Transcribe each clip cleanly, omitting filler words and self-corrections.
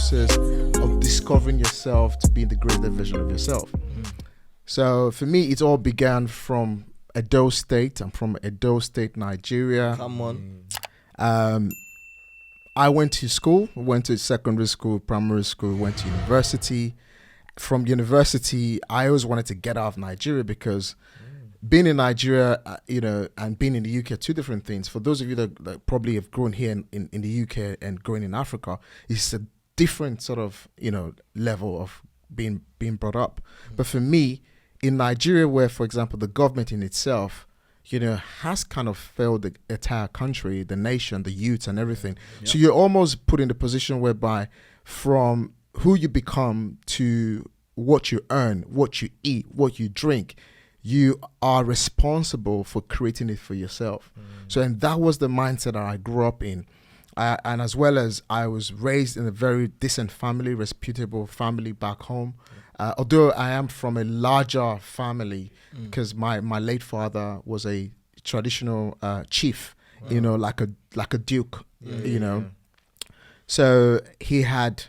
process of discovering yourself to be the greater version of yourself. So for me, it all began from Edo State. I'm from Edo State, Nigeria. Come on. I went to school, went to secondary school, primary school, went to university. From university, I always wanted to get out of Nigeria because being in Nigeria, and being in the UK are two different things. For those of you that probably have grown here in the UK and growing in Africa, it's a different sort of, level of being brought up. But for me, in Nigeria, where, for example, the government in itself, has kind of failed the entire country, the nation, the youth and everything. Yep. So you're almost put in the position whereby from who you become to what you earn, what you eat, what you drink, you are responsible for creating it for yourself. And that was the mindset that I grew up in. And as well as I was raised in a very decent family, reputable family back home. Although I am from a larger family, because my late father was a traditional chief, like a duke, So he had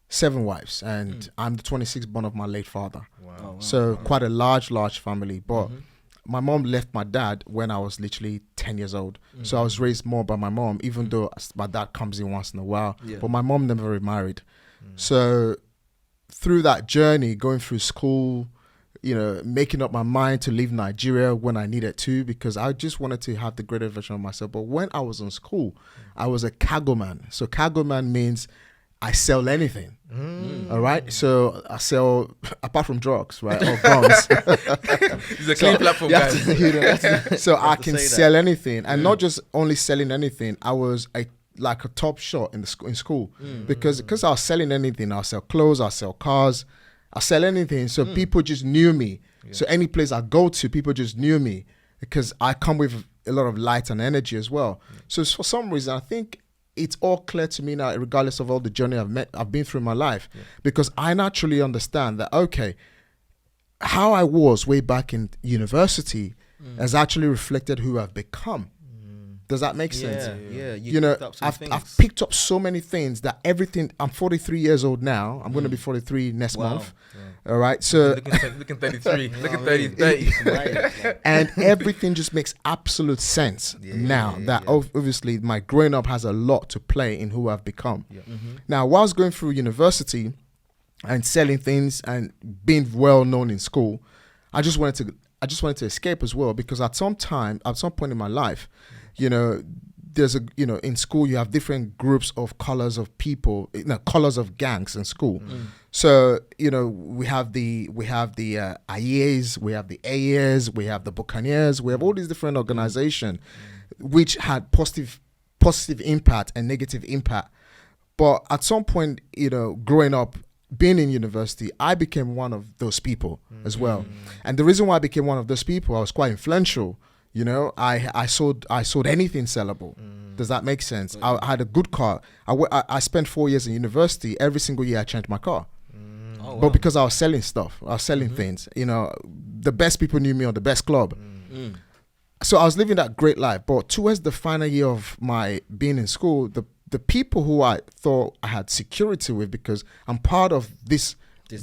7 wives, and I'm the 26th born of my late father. So quite a large family. But my mom left my dad when I was literally 10 years old. So I was raised more by my mom, even though my dad comes in once in a while. But my mom never remarried. So through that journey, going through school, making up my mind to leave Nigeria when I needed to, because I just wanted to have the greater version of myself. But when I was in school, I was a cargo man. So cargo man means I sell anything. All right. So I sell, apart from drugs, right, or guns. He's a clean platform guy. So I can sell anything, and not just only selling anything. I was like a top shot in school because I was selling anything. I'll sell clothes, I'll sell cars, I'll sell anything. So people just knew me. So any place I go to, people just knew me because I come with a lot of light and energy as well. So for some reason, I think it's all clear to me now, regardless of all the journey I've been through in my life, because I naturally understand that, okay, how I was way back in university has actually reflected who I've become. Does that make sense? I've picked up so many things that everything. I'm 43 years old now. I'm going to be 43 next month. All right. So looking 33, looking 30. And everything just makes absolute sense now that obviously my growing up has a lot to play in who I've become. Now, while I was going through university and selling things and being well known in school, I just wanted to escape as well, because at some point in my life, there's in school you have different groups of colors of people, colors of gangs in school. So we have the IEAs, we have the AEs, we have the Buccaneers, we have all these different organizations which had positive impact and negative impact. But at some point, growing up, being in university, I became one of those people as well. And the reason why I became one of those people, I was quite influential. I sold anything sellable. Does that make sense? I had a good car. I spent 4 years in university. Every single year I changed my car. But because I was selling stuff, I was selling things. The best people knew me on the best club. So I was living that great life. But towards the final year of my being in school, the people who I thought I had security with, because I'm part of this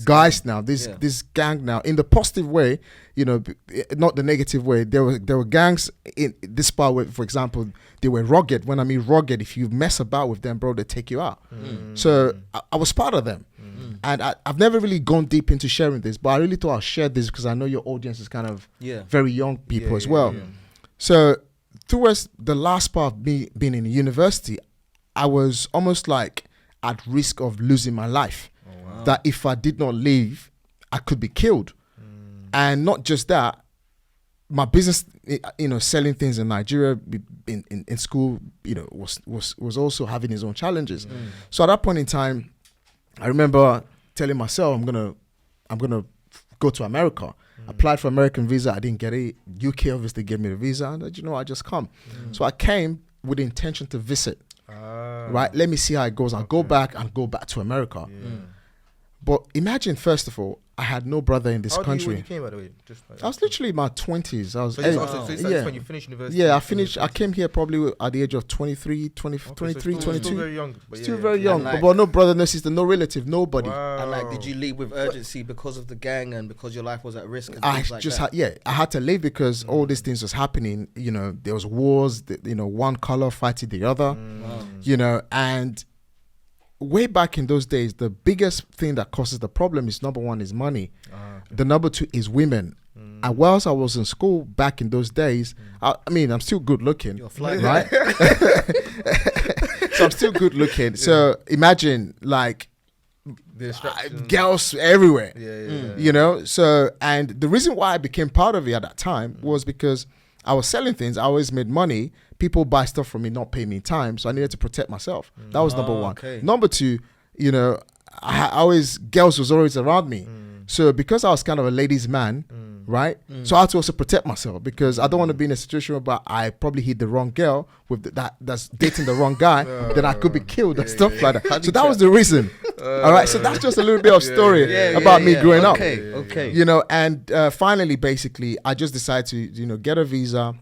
guys now, this gang now, in the positive way, not the negative way. There were gangs in this part where, for example, they were rugged. When I mean rugged, if you mess about with them, bro, they take you out. So I was part of them. And I've never really gone deep into sharing this, but I really thought I'll share this because I know your audience is kind of very young people as well. So towards the last part of me being in university, I was almost like at risk of losing my life. That if I did not leave, I could be killed. And not just that, my business, selling things in Nigeria, in school, was also having its own challenges. So at that point in time, I remember telling myself, I'm gonna go to America. Applied for American visa, I didn't get it. UK obviously gave me the visa, and I just come. So I came with the intention to visit. Right, let me see how it goes. I'll go back to America. But imagine, first of all, I had no brother in this How old were you country. when you came, by the way? I was literally in my 20s. I was So that's when you finished university. Yeah, I came here probably at the age of 23, 23, 22. Still very young. Still very young. But no brother, no sister, no relative, nobody. Wow. And like, did you leave with urgency because of the gang and because your life was at risk? And I things like just that? I had to leave because all these things was happening. You know, there was wars. You know, one color fighting the other. Wow. You know, and way back in those days, the biggest thing that causes the problem is number one is money. The number two is women. And whilst I was in school back in those days, I mean, I'm still good looking, You're flying, right? So I'm still good looking. So imagine like girls everywhere, you know? So, and the reason why I became part of it at that time was because I was selling things. I always made money. People buy stuff from me, not pay me in time. So I needed to protect myself. That was number one. Okay. Number two, you know, girls was always around me. So because I was kind of a ladies' man, right? So I had to also protect myself because I don't want to be in a situation where I probably hit the wrong girl with that's dating the wrong guy, then I could be killed and stuff like that. So that was the reason. All right. So that's just a little bit of story about me growing up. Okay. You know, and finally, basically, I just decided to, you know, get a visa,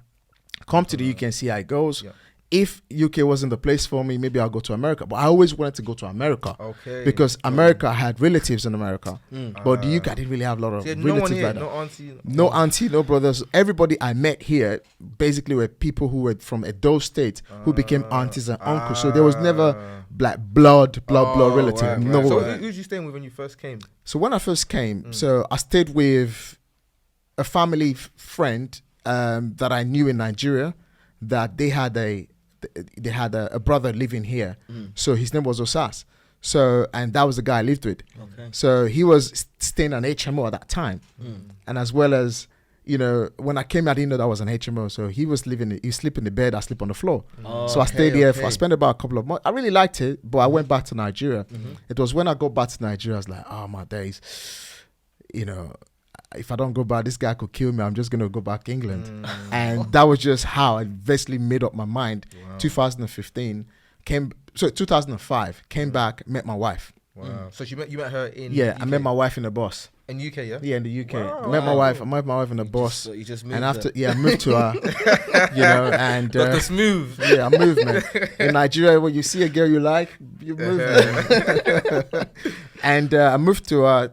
come to the UK and see how it goes. If UK wasn't the place for me, maybe I'll go to America. But I always wanted to go to America because America had relatives in America. But the UK, I didn't really have a lot of relatives like that. No auntie, no brothers. Everybody I met here basically were people who were from Edo State who became aunties and uncles. So there was never like blood relative. Right. No. So who was you staying with when you first came? So when I first came, so I stayed with a family friend that I knew in Nigeria that they had a brother living here. So his name was Osas. So, and that was the guy I lived with. So he was staying on HMO at that time. And as well as, you know, when I came, I didn't know that was an HMO. So he sleep in the bed, I sleep on the floor. So I stayed here. I spent about a couple of months. I really liked it, but I went back to Nigeria. It was when I got back to Nigeria, I was like, oh my days, you know, if I don't go back, this guy could kill me. I'm just going to go back to England. And that was just how I basically made up my mind. 2015, 2005, came back, met my wife. Wow. So you met her in Yeah, UK? I met my wife in the bus. In UK, yeah? Yeah, in the UK. Wow. I met my wife in the bus. So you just moved And after, there. I moved to her, you know, and... Dr. Smooth. Yeah, I moved, man. In Nigeria, when you see a girl you like, you move, man. And I moved to her,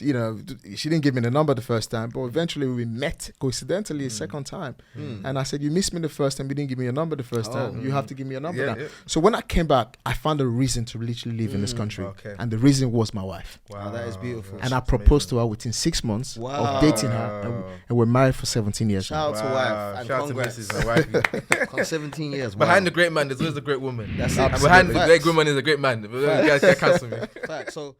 you know, she didn't give me the number the first time, but eventually we met coincidentally a second time. And I said, you missed me the first time, you didn't give me your number the first time. You have to give me a number now. So when I came back, I found a reason to literally live in this country. And the reason was my wife. Wow, that is beautiful. And I proposed to her within 6 months of dating her. And we're married for 17 years. Shout out to wife and Shout congrats. out to Mrs. wife. 17 years. Behind the great man, there's always a great woman. That's And behind the great woman is a great man. Guys can't cancel me. Fact. So